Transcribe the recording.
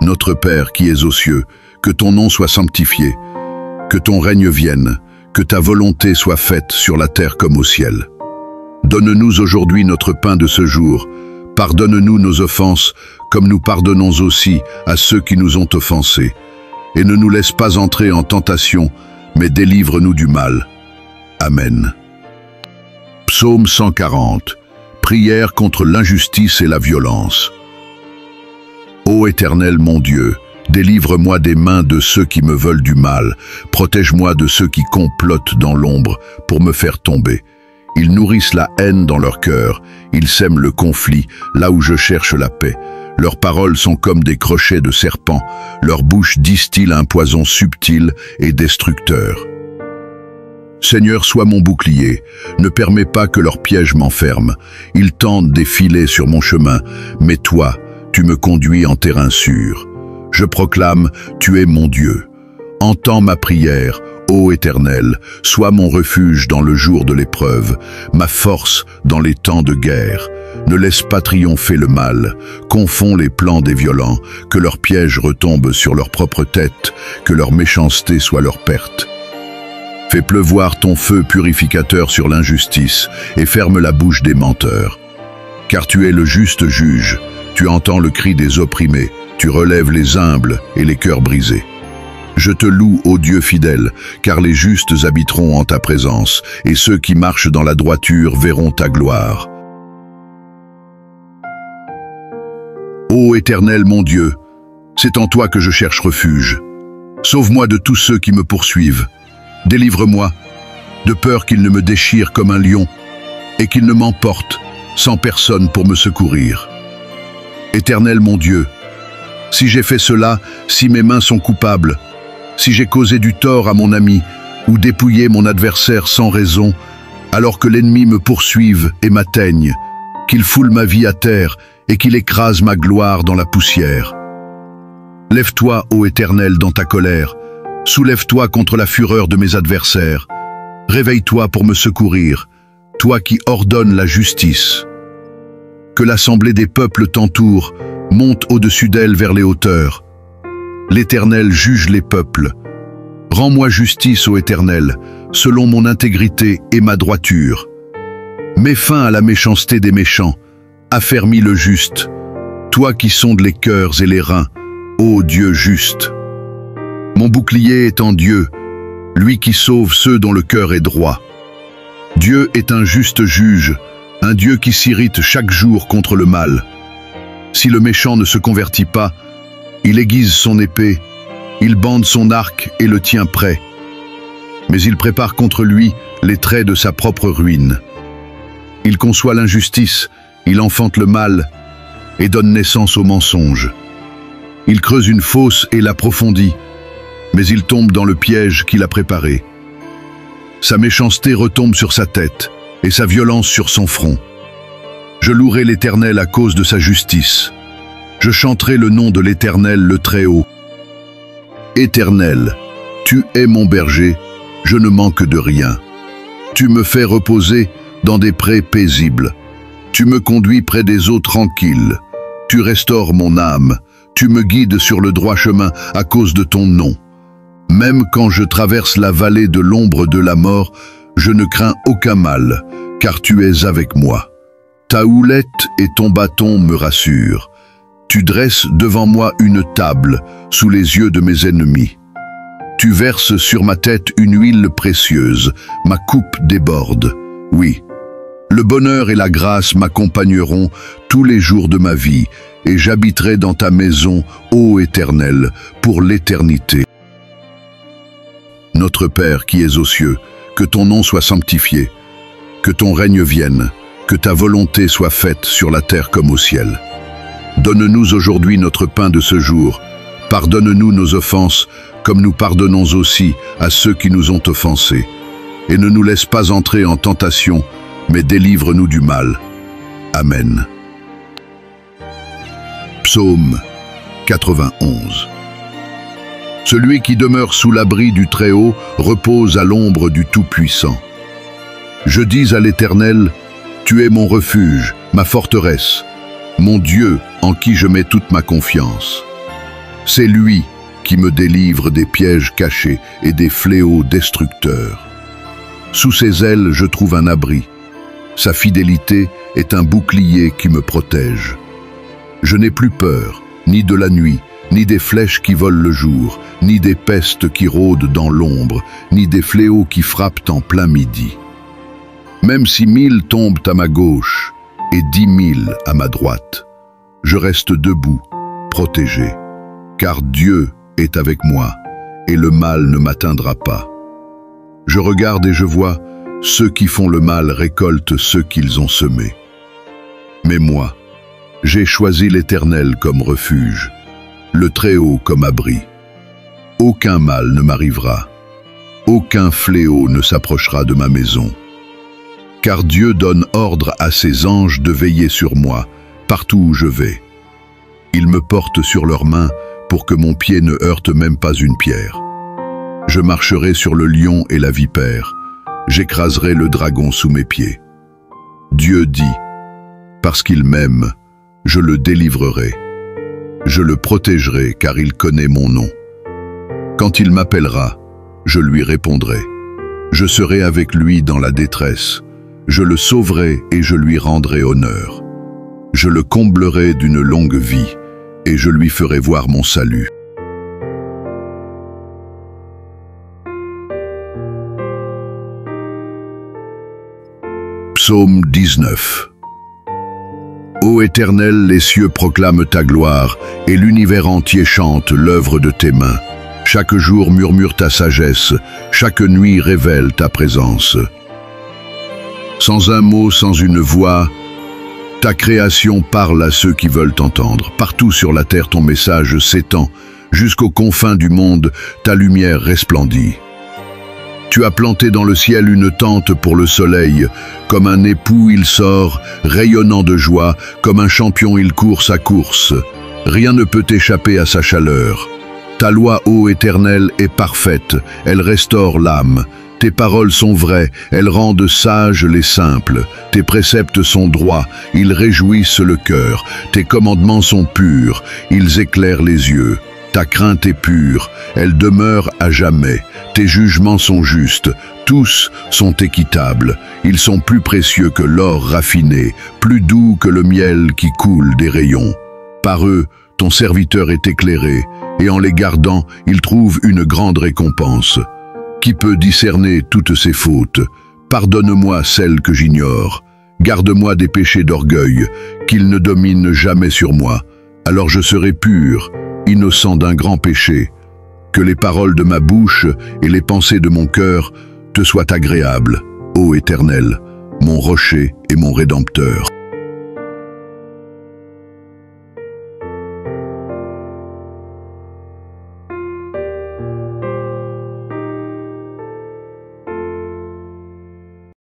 Notre Père qui es aux cieux, que ton nom soit sanctifié, que ton règne vienne, que ta volonté soit faite sur la terre comme au ciel. Donne-nous aujourd'hui notre pain de ce jour. Pardonne-nous nos offenses, comme nous pardonnons aussi à ceux qui nous ont offensés. Et ne nous laisse pas entrer en tentation, mais délivre-nous du mal. Amen. Psaume 140. Prière contre l'injustice et la violence. Ô Éternel mon Dieu, délivre-moi des mains de ceux qui me veulent du mal. Protège-moi de ceux qui complotent dans l'ombre pour me faire tomber. Ils nourrissent la haine dans leur cœur, ils sèment le conflit là où je cherche la paix. Leurs paroles sont comme des crochets de serpent, leur bouche distille un poison subtil et destructeur. Seigneur, sois mon bouclier, ne permets pas que leurs pièges m'enferment. Ils tendent des filets sur mon chemin, mais toi, tu me conduis en terrain sûr. Je proclame, tu es mon Dieu. Entends ma prière, ô Éternel, sois mon refuge dans le jour de l'épreuve, ma force dans les temps de guerre. Ne laisse pas triompher le mal, confonds les plans des violents, que leurs pièges retombent sur leur propre tête, que leur méchanceté soit leur perte. Fais pleuvoir ton feu purificateur sur l'injustice et ferme la bouche des menteurs. Car tu es le juste juge, tu entends le cri des opprimés, tu relèves les humbles et les cœurs brisés. Je te loue, ô Dieu fidèle, car les justes habiteront en ta présence, et ceux qui marchent dans la droiture verront ta gloire. Ô Éternel mon Dieu, c'est en toi que je cherche refuge. Sauve-moi de tous ceux qui me poursuivent. Délivre-moi, de peur qu'ils ne me déchirent comme un lion, et qu'ils ne m'emportent sans personne pour me secourir. Éternel mon Dieu, si j'ai fait cela, si mes mains sont coupables, si j'ai causé du tort à mon ami, ou dépouillé mon adversaire sans raison, alors que l'ennemi me poursuive et m'atteigne, qu'il foule ma vie à terre et qu'il écrase ma gloire dans la poussière. Lève-toi, ô Éternel, dans ta colère, soulève-toi contre la fureur de mes adversaires, réveille-toi pour me secourir, toi qui ordonnes la justice. Que l'assemblée des peuples t'entoure, monte au-dessus d'elle vers les hauteurs. L'Éternel juge les peuples. Rends-moi justice, ô Éternel, selon mon intégrité et ma droiture. Mets fin à la méchanceté des méchants, affermis le juste, toi qui sondes les cœurs et les reins, ô Dieu juste. Mon bouclier est en Dieu, lui qui sauve ceux dont le cœur est droit. Dieu est un juste juge, un Dieu qui s'irrite chaque jour contre le mal. Si le méchant ne se convertit pas, il aiguise son épée, il bande son arc et le tient prêt. Mais il prépare contre lui les traits de sa propre ruine. Il conçoit l'injustice, il enfante le mal et donne naissance au mensonge. Il creuse une fosse et l'approfondit, mais il tombe dans le piège qu'il a préparé. Sa méchanceté retombe sur sa tête et sa violence sur son front. Je louerai l'Éternel à cause de sa justice. Je chanterai le nom de l'Éternel le Très-Haut. Éternel, tu es mon berger, je ne manque de rien. Tu me fais reposer dans des prés paisibles. Tu me conduis près des eaux tranquilles. Tu restaures mon âme. Tu me guides sur le droit chemin à cause de ton nom. Même quand je traverse la vallée de l'ombre de la mort, je ne crains aucun mal, car tu es avec moi. Ta houlette et ton bâton me rassurent. Tu dresses devant moi une table sous les yeux de mes ennemis. Tu verses sur ma tête une huile précieuse, ma coupe déborde. Oui, le bonheur et la grâce m'accompagneront tous les jours de ma vie, et j'habiterai dans ta maison, ô Éternel, pour l'éternité. Notre Père qui es aux cieux, que ton nom soit sanctifié, que ton règne vienne, que ta volonté soit faite sur la terre comme au ciel. Donne-nous aujourd'hui notre pain de ce jour. Pardonne-nous nos offenses, comme nous pardonnons aussi à ceux qui nous ont offensés. Et ne nous laisse pas entrer en tentation, mais délivre-nous du mal. Amen. Psaume 91. Celui qui demeure sous l'abri du Très-Haut repose à l'ombre du Tout-Puissant. Je dis à l'Éternel, tu es mon refuge, ma forteresse, mon Dieu en qui je mets toute ma confiance. C'est lui qui me délivre des pièges cachés et des fléaux destructeurs. Sous ses ailes, je trouve un abri. Sa fidélité est un bouclier qui me protège. Je n'ai plus peur, ni de la nuit, ni des flèches qui volent le jour, ni des pestes qui rôdent dans l'ombre, ni des fléaux qui frappent en plein midi. Même si 1000 tombent à ma gauche et 10 000 à ma droite, je reste debout, protégé, car Dieu est avec moi et le mal ne m'atteindra pas. Je regarde et je vois, ceux qui font le mal récoltent ce qu'ils ont semé. Mais moi, j'ai choisi l'Éternel comme refuge, le Très-Haut comme abri. Aucun mal ne m'arrivera, aucun fléau ne s'approchera de ma maison. Car Dieu donne ordre à ses anges de veiller sur moi, partout où je vais. Ils me portent sur leurs mains pour que mon pied ne heurte même pas une pierre. Je marcherai sur le lion et la vipère, j'écraserai le dragon sous mes pieds. Dieu dit, parce qu'il m'aime, je le délivrerai. Je le protégerai car il connaît mon nom. Quand il m'appellera, je lui répondrai. Je serai avec lui dans la détresse. Je le sauverai et je lui rendrai honneur. Je le comblerai d'une longue vie et je lui ferai voir mon salut. Psaume 19. Ô Éternel, les cieux proclament ta gloire, et l'univers entier chante l'œuvre de tes mains. Chaque jour murmure ta sagesse, chaque nuit révèle ta présence. Sans un mot, sans une voix, ta création parle à ceux qui veulent t'entendre. Partout sur la terre ton message s'étend, jusqu'aux confins du monde, ta lumière resplendit. Tu as planté dans le ciel une tente pour le soleil. Comme un époux, il sort, rayonnant de joie. Comme un champion, il court sa course. Rien ne peut échapper à sa chaleur. Ta loi, ô Éternel, est parfaite. Elle restaure l'âme. Tes paroles sont vraies. Elles rendent sages les simples. Tes préceptes sont droits. Ils réjouissent le cœur. Tes commandements sont purs. Ils éclairent les yeux. Ta crainte est pure, elle demeure à jamais. Tes jugements sont justes, tous sont équitables. Ils sont plus précieux que l'or raffiné, plus doux que le miel qui coule des rayons. Par eux, ton serviteur est éclairé, et en les gardant, il trouve une grande récompense. Qui peut discerner toutes ses fautes? Pardonne-moi celles que j'ignore. Garde-moi des péchés d'orgueil, qu'ils ne dominent jamais sur moi. Alors je serai pur, innocent d'un grand péché. Que les paroles de ma bouche et les pensées de mon cœur te soient agréables, ô Éternel, mon rocher et mon rédempteur.